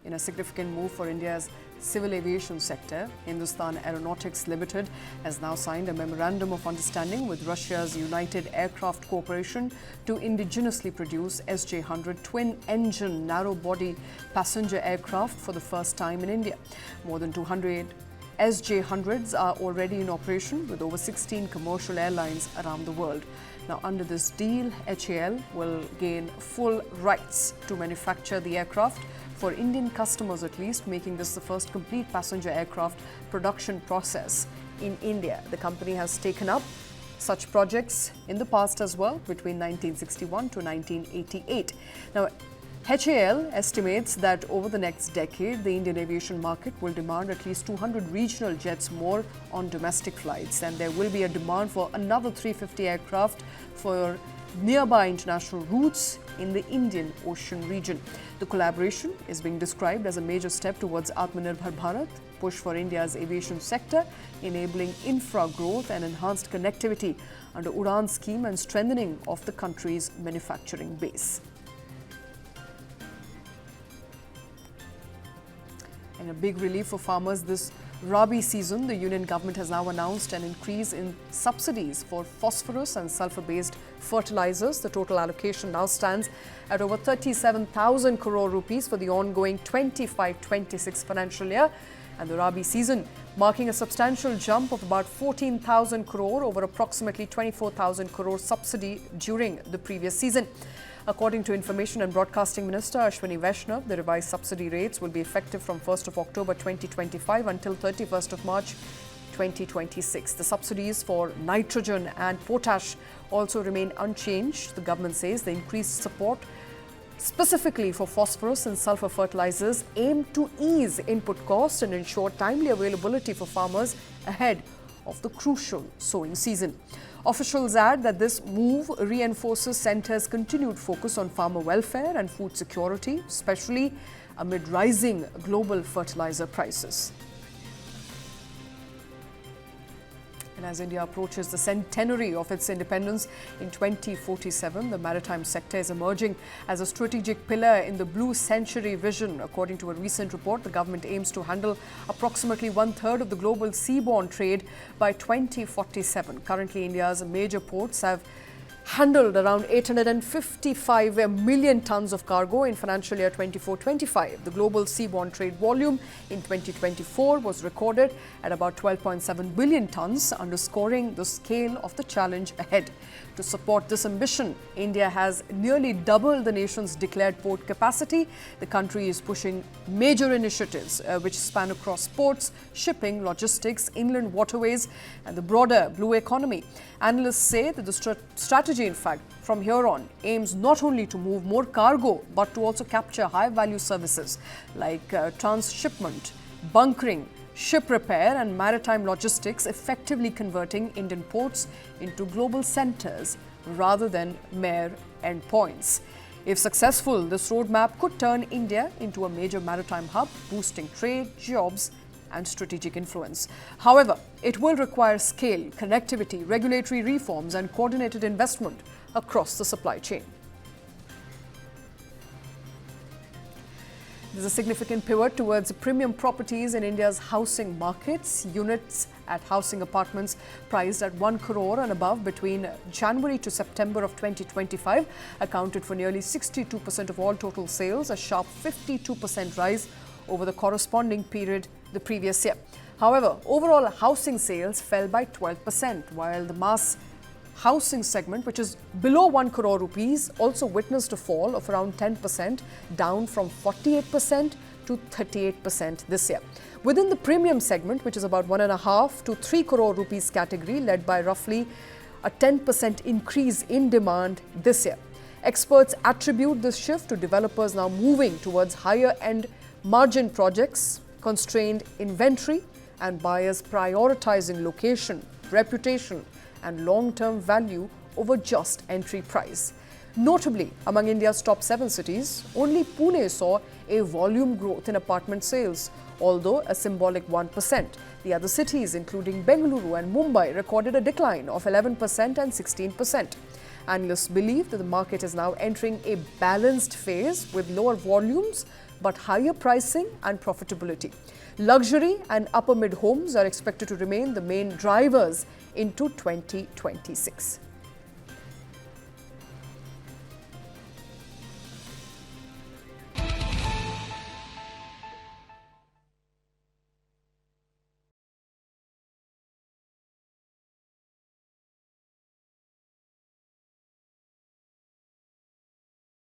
In a significant move for India's civil aviation sector, Hindustan Aeronautics Limited has now signed a memorandum of understanding with Russia's United Aircraft Corporation to indigenously produce SJ-100 twin-engine narrow-body passenger aircraft for the first time in India. More than 200 SJ-100s are already in operation with over 16 commercial airlines around the world. Now, under this deal, HAL will gain full rights to manufacture the aircraft for Indian customers at least, making this the first complete passenger aircraft production process in India. The company has taken up such projects in the past as well, between 1961 to 1988. Now, HAL estimates that over the next decade, the Indian aviation market will demand at least 200 regional jets more on domestic flights, and there will be a demand for another 350 aircraft for nearby international routes in the Indian Ocean region. The collaboration is being described as a major step towards Atmanirbhar Bharat, push for India's aviation sector, enabling infra growth and enhanced connectivity under Udan scheme and strengthening of the country's manufacturing base. And a big relief for farmers this rabi season, the union government has now announced an increase in subsidies for phosphorus and sulfur-based fertilizers. The total allocation now stands at over 37,000 crore rupees for the ongoing 25-26 financial year, and the rabi season marking a substantial jump of about 14,000 crore over approximately 24,000 crore subsidy during the previous season. According to Information and Broadcasting Minister Ashwini Vaishnav, the revised subsidy rates will be effective from 1st of October 2025 until 31st of March 2026. The subsidies for nitrogen and potash also remain unchanged. The government says the increased support specifically for phosphorus and sulfur fertilizers aim to ease input costs and ensure timely availability for farmers ahead of the crucial sowing season. Officials add that this move reinforces centre's continued focus on farmer welfare and food security, especially amid rising global fertilizer prices. And as India approaches the centenary of its independence in 2047, the maritime sector is emerging as a strategic pillar in the Blue Century vision. According to a recent report, the government aims to handle approximately one-third of the global seaborne trade by 2047. Currently, India's major ports have handled around 855 million tons of cargo in financial year 24-25. The global seaborne trade volume in 2024 was recorded at about 12.7 billion tons, underscoring the scale of the challenge ahead. To support this ambition, India has nearly doubled the nation's declared port capacity. The country is pushing major initiatives which span across ports, shipping, logistics, inland waterways, and the broader blue economy. Analysts say that the strategy, in fact, from here on, aims not only to move more cargo, but to also capture high-value services like transshipment, bunkering, ship repair and maritime logistics, effectively converting Indian ports into global centres rather than mere endpoints. If successful, this roadmap could turn India into a major maritime hub, boosting trade, jobs and strategic influence. However, it will require scale, connectivity, regulatory reforms and coordinated investment across the supply chain. There's a significant pivot towards premium properties in India's housing markets. Units at housing apartments priced at 1 crore and above between January to September of 2025 accounted for nearly 62% of all total sales, a sharp 52% rise over the corresponding period the previous year. However, overall housing sales fell by 12%, while the mass housing segment, which is below 1 crore rupees, also witnessed a fall of around 10%, down from 48% to 38% this year. Within the premium segment, which is about 1.5 to 3 crore rupees category, led by roughly a 10% increase in demand this year. Experts attribute this shift to developers now moving towards higher-end margin projects, constrained inventory, and buyers prioritizing location, reputation, and long-term value over just entry price. Notably, among India's top 7 cities, only Pune saw a volume growth in apartment sales, although a symbolic 1%. The other cities, including Bengaluru and Mumbai, recorded a decline of 11% and 16%. Analysts believe that the market is now entering a balanced phase with lower volumes but higher pricing and profitability. Luxury and upper mid homes are expected to remain the main drivers into 2026.